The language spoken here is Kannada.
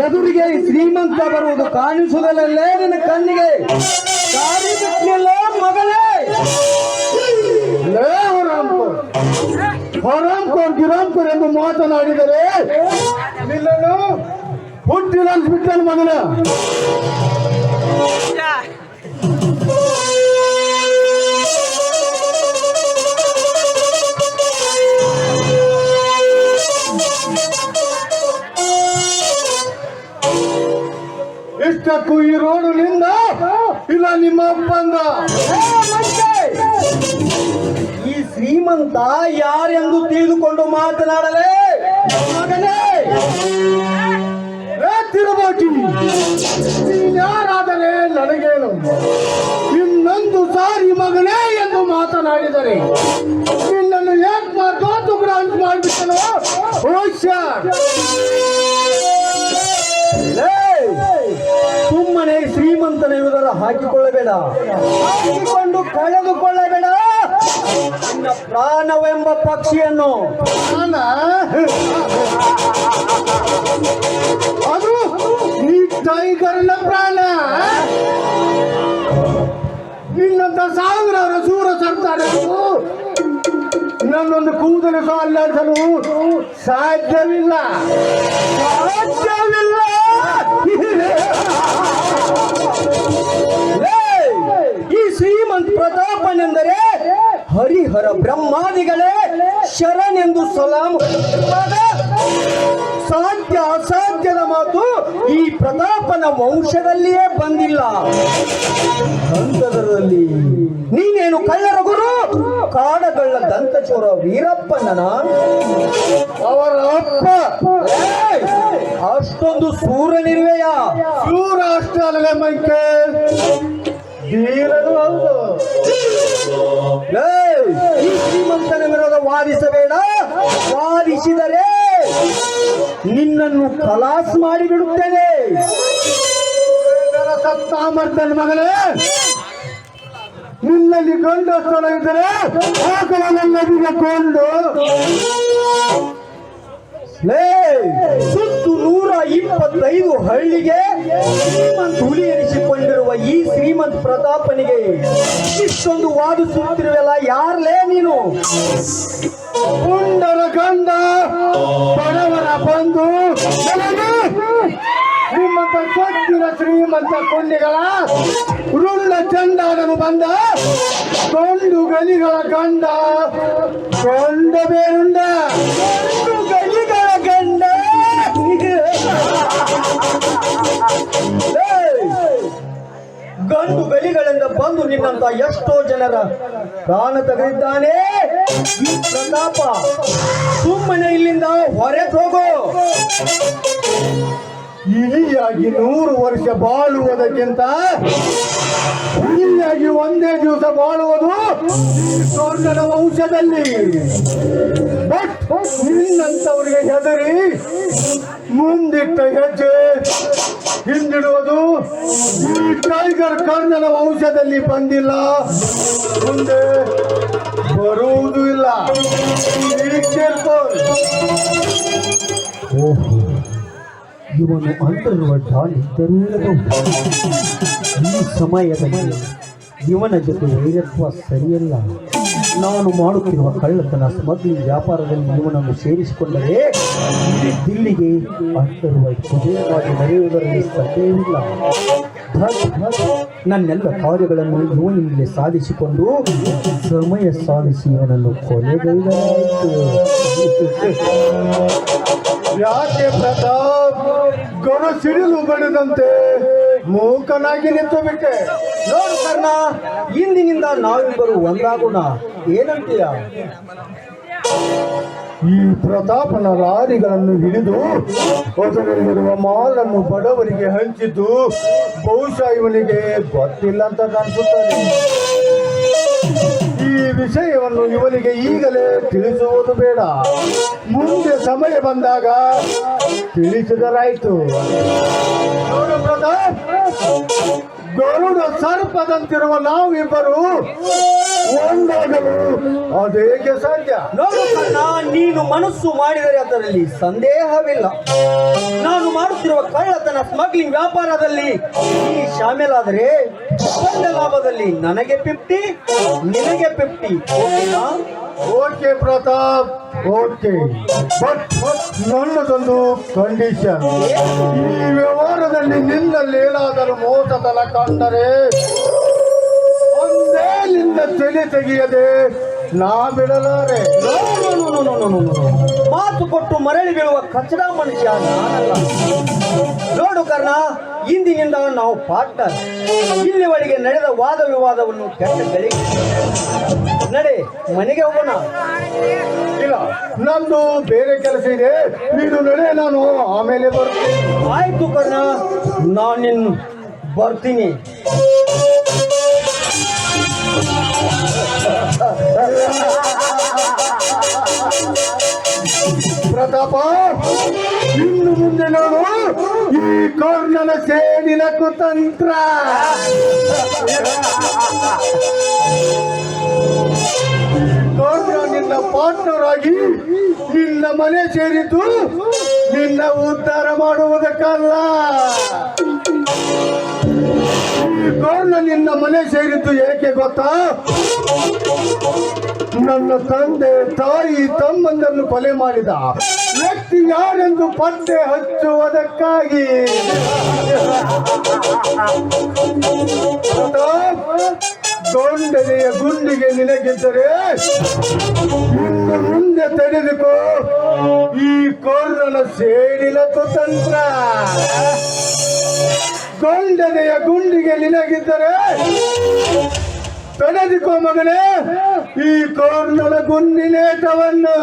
ಎದುರಿಗೆ ಶ್ರೀಮಂತ ಬರುವುದು ಕಾಣಿಸುವುದಲ್ಲೇ ನಿನ್ನ ಕಣ್ಣಿಗೆ ದಾರಿ ಬಿಟ್ಟಿಲ್ಲ ಮಗಳೇ. ಗಿರಾಂಪುರ್ ಎಂದು ಮಾತನಾಡಿದರೆ ನಿನ್ನನ್ನು ಹುಟ್ಟಿಲ್ಲ ಬಿಟ್ಟನ ಮಗನ. ಇಷ್ಟಕ್ಕೂ ಈ ರೋಡು ನಿಂದ ಇಲ್ಲ ನಿಮ್ಮ ಅಪ್ಪಂದ? ಈ ಶ್ರೀಮಂತ ಯಾರೆಂದು ತಿಳಿದುಕೊಂಡು ಮಾತನಾಡಲೇ ಮಗನೇ. ತಿರುಬೋಟಿ ನೀನ್ಯಾರಾದರೆ ನನಗೇನು? ಇನ್ನೊಂದು ಸಾರಿ ಮಗನೇ ಎಂದು ಮಾತನಾಡಿದರೆ ನಿನ್ನನ್ನು ಏಕ್ ಮಾತು ಗ್ರಾಂಟ್ ಮಾಡಿಬಿಟ್ಟನು. ಸುಮ್ಮನೆ ಶ್ರೀಮಂತನ ವಿವರ ಹಾಕಿಕೊಳ್ಳಬೇಡ, ಹಾಕಿಕೊಂಡು ಕಳೆದುಕೊಳ್ಳಬೇಡ ನಿನ್ನ ಪ್ರಾಣವೆಂಬ ಪಕ್ಷಿಯನ್ನು. ಅದು ಈ ಟೈಗರ್ನ ಪ್ರಾಣ. ನಿನ್ನಂತ ಸಾವಿರಾರು ಸೂರ ಸರ್ತಾರರು ನನ್ನೊಂದು ಕೂದಲು ಅಲ್ಲಾಡಿಸಲು ಸಾಧ್ಯವಿಲ್ಲ. ಈ ಶ್ರೀಮಂತ ಪ್ರತಾಪನೆಂದರೆ ಹರಿಹರ ಬ್ರಹ್ಮಾದಿಗಳೇ ಶರಣೆಂದು ಸಲಾಮ್. ಸಾಧ್ಯ ಅಸಾಧ್ಯದ ಮಾತು ಈ ಪ್ರತಾಪನ ವಂಶದಲ್ಲಿಯೇ ಬಂದಿಲ್ಲ. ಅಂತರದಲ್ಲಿ ನೀನೇನು ಕಳ್ಳರ ಗುರು? ಕಾಡಗಳ್ಳ ದಂತಚೋರ ವೀರಪ್ಪನ ಅವರ ಅಪ್ಪ. ಅಷ್ಟೊಂದು ಸೂರನಿರುವೆಯ? ಸೂರ ಅಷ್ಟೇ ಅಲ್ಲವೇ ಮೈಕೆ, ಧೀರನು ಹೌದು. ಈ ಶ್ರೀಮಂತನ ವಿರೋಧ ವಾದಿಸಬೇಡ. ವಾದಿಸಿದರೆ ನಿನ್ನನ್ನು ಖಲಾಸ್ ಮಾಡಿಬಿಡುತ್ತೇನೆ. ಸತ್ತಾಮರ್ದನ ಮಗಳೇ, ನಿನ್ನಲ್ಲಿ ಗಂಡು ಸ್ಥಳ ಇದ್ದರೆ ಆಕಳನ್ನೆಲ್ಲ ಕೊಂಡು ಸುತ್ತು 125 ಹಳ್ಳಿಗೆ ಶ್ರೀಮಂತ ಹುಲಿ ಎನಿಸಿಕೊಂಡಿರುವ ಈ ಶ್ರೀಮಂತ ಪ್ರತಾಪನಿಗೆ ಇಷ್ಟೊಂದು ವಾದಿಸುತ್ತಿರುವೆಲ್ಲ ಯಾರ್ಲೇ ನೀನು? ಪುಂಡರ ಗಂಡ ಬಡವರ ಬಂಧು, ನಿಮ್ಮಂತ ಸೊತ್ತಿನ ಶ್ರೀಮಂತ ಕೊಂಡಿಗಳ ರುಳ್ಳ ಚಂಡಾಡನು ಬಂದ ಕೊಂಡು ಗಲಿಗಳ ಗಂಡ ಕೊಂಡ ಬೇರುಂಡ ಗಲಿಗಳ ಗಂಡ. ಗಂಡು ಗಲಿಗಳಿಂದ ಬಂದು ನಿನ್ನಂತ ಎಷ್ಟೋ ಜನರ ಪ್ರಾಣ ತೆಗೆದಿದ್ದಾನೆ ಈ ಪ್ರತಾಪ. ಸುಮ್ಮನೆ ಇಲ್ಲಿಂದ ಹೊರಗೆ ಹೋಗೋ. ಇಲಿಯಾಗಿ 100 ವರ್ಷ ಬಾಳುವುದಕ್ಕಿಂತ ಇಲಿಯಾಗಿ ಒಂದೇ ದಿವಸ ಬಾಳುವುದು ಸ್ವರ್ಣನ ವಂಶದಲ್ಲಿ. ಬಟ್ ನಿನ್ನಂತವರಿಗೆ ಹೆದರಿ ಮುಂದಿಟ್ಟ ಹೆಜ್ಜೆ ಹಿಂದಿಡುವುದು ಈ ಟೈಗರ್ ಕರ್ಣನ ವಂಶದಲ್ಲಿ ಬಂದಿಲ್ಲ, ಮುಂದೆ ಬರುವುದೂ ಇಲ್ಲ. ಓಹೋ, ಇವನು ಅಂತಿರುವ ಇದ್ದರೂ ಈ ಸಮಯದಲ್ಲಿ ಇವನ ಜೊತೆ ವೈರತ್ವ ಸರಿಯಲ್ಲ. ನಾನು ಮಾಡುತ್ತಿರುವ ಕಳ್ಳತನ ಸ್ಮಗ್ಲಿಂಗ್ ವ್ಯಾಪಾರದಲ್ಲಿ ಇವನನ್ನು ಸೇರಿಸಿಕೊಂಡರೆ ದಿಲ್ಲಿಗೆ ಅಂತಿರುವ ಕುದುರೆಯಾಗಿ ನಡೆಯುವುದರಲ್ಲಿ ಸಂದೇಹವಿಲ್ಲ. ನನ್ನೆಲ್ಲ ಕಾರ್ಯಗಳನ್ನು ಇವನಿಂದಲೇ ಸಾಧಿಸಿಕೊಂಡು ಸಮಯ ಸಾಧಿಸಿ ಇವನನ್ನು ಕೊನೆಗೈದಾಯಿತು. ಯಾಕೆ ಪ್ರತಾಪ್ ಗೊರ ಸಿಡಿಲು ಬಡಿದಂತೆ ಮೂಕನಾಗಿ ನಿಂತು ಬಿಟ್ಟೆ? ನೋಡು ಕರ್ಣ, ಇಂದಿನಿಂದ ನಾವಿಬ್ಬರು ಒಂದಾಗೋಣ, ಏನಂತೀಯ? ಈ ಪ್ರತಾಪನ ರಾರಿಗಳನ್ನು ಹಿಡಿದು ಅದರಲ್ಲಿರುವ ಮಾಲನ್ನು ಬಡವರಿಗೆ ಹಂಚಿದ್ದು ಬಹುಶಃ ಇವನಿಗೆ ಗೊತ್ತಿಲ್ಲ ಅಂತ ಕಾಣಿಸುತ್ತದೆ. ಈ ವಿಷಯವನ್ನು ಇವನಿಗೆ ಈಗಲೇ ತಿಳಿಸುವುದು ಬೇಡ, ಮುಂದೆ ಸಮಯ ಬಂದಾಗ ತಿಳಿಸಿದರಾಯ್ತು. ನೋಡು ಪ್ರತಾಪ್, ಗರುಡ ಸರ್ಪದಂತಿರುವ ನಾವಿಬ್ಬರು ಒಂದಾಗಲು ಅದೇಗೆ ಸಾಧ್ಯ? ನೋಡು ಕರ್ಣ, ನೀನು ಮನಸ್ಸು ಮಾಡಿದರೆ ಅದರಲ್ಲಿ ಸಂದೇಹವಿಲ್ಲ. ನಾನು ಮಾಡುತ್ತಿರುವ ಕಳ್ಳತನ ಸ್ಮಗ್ಲಿಂಗ್ ವ್ಯಾಪಾರದಲ್ಲಿ ಈ ಶಾಮೀಲಾದರೆ ಬಂದ ಲಾಭದಲ್ಲಿ ನನಗೆ 50, ನಿನಗೆ 50. ಓಕೆನಾ? Okay Pratap, okay. ಬಟ್ ನನ್ನದೊಂದು ಕಂಡೀಷನ್. ಈ ವ್ಯವಹಾರದಲ್ಲಿ ನಿನ್ನಲ್ಲಿ ಏನಾದರೂ ಮೋಸತನ ಕಂಡರೆ ಒಂದೇ ನಿನ್ನ ತಲೆ ತೆಗೆಯದೆ ನಾ ಬಿಡಲಾರೆ. ಮಾತು ಕೊಟ್ಟು ಮರಳಿ ಬೀಳುವ ಕಚಡ ಮನುಷ್ಯ ನಾನಲ್ಲ. ನೋಡು ಕರ್ಣ, ಇಂದಿನಿಂದ ನಾವು ಪಾರ್ಟ್ನರ್. ಇಲ್ಲಿವರೆಗೆ ನಡೆದ ವಾದ ವಿವಾದವನ್ನು ಕೆಟ್ಟ ಗಳಿಗೆ ನಡೆ, ಮನೆಗೆ ಹೋಗೋಣ. ಇಲ್ಲ, ನಂದು ಬೇರೆ ಕೆಲಸ ಇದೆ, ನೀನು ನಡೆ, ನಾನು ಆಮೇಲೆ ಬರ್ತೀನಿ. ಆಯ್ತು ಕರ್ಣ, ನಾನಿನ್ನು ಬರ್ತೀನಿ. ಪ್ರತಾಪ, ಇನ್ನು ಮುಂದೆ ನೋಡು ಈ ಕರ್ಣನ ಸೇಡಿನ ಕುತಂತ್ರ. ಕರ್ಣ ನಿನ್ನ ಪಾರ್ಟ್ನರ್ ಆಗಿ ನಿನ್ನ ಮನೆ ಸೇರಿದ್ದು ನಿನ್ನ ಉದ್ಧಾರ ಮಾಡುವುದಕ್ಕಲ್ಲ. ಈ ಕರ್ಣ ನಿನ್ನ ಮನೆ ಸೇರಿದ್ದು ಏಕೆ ಗೊತ್ತಾ? ನನ್ನ ತಂದೆ ತಾಯಿ ತಮ್ಮಂದನ್ನು ಕೊಲೆ ಮಾಡಿದ ವ್ಯಕ್ತಿ ಯಾರೆಂದು ಪತ್ತೆ ಹಚ್ಚುವುದಕ್ಕಾಗಿ. ಗೊಂಡನೆಯ ಗುಂಡಿಗೆ ನಿನಗಿದ್ದರೆ ಇನ್ನು ಮುಂದೆ ತಡೆದುಕೋ ಈ ಕರ್ಣನ ಸೇಡಿನ ಕುತಂತ್ರ. ಗೊಂಡನೆಯ ಗುಂಡಿಗೆ ನಿನಗಿದ್ದರೆ ತಡೆದುಕೋ ಮಗನೇ ಈ ಕರ್ಣನ ಗುಂಡಿನೇಟವನ್ನು.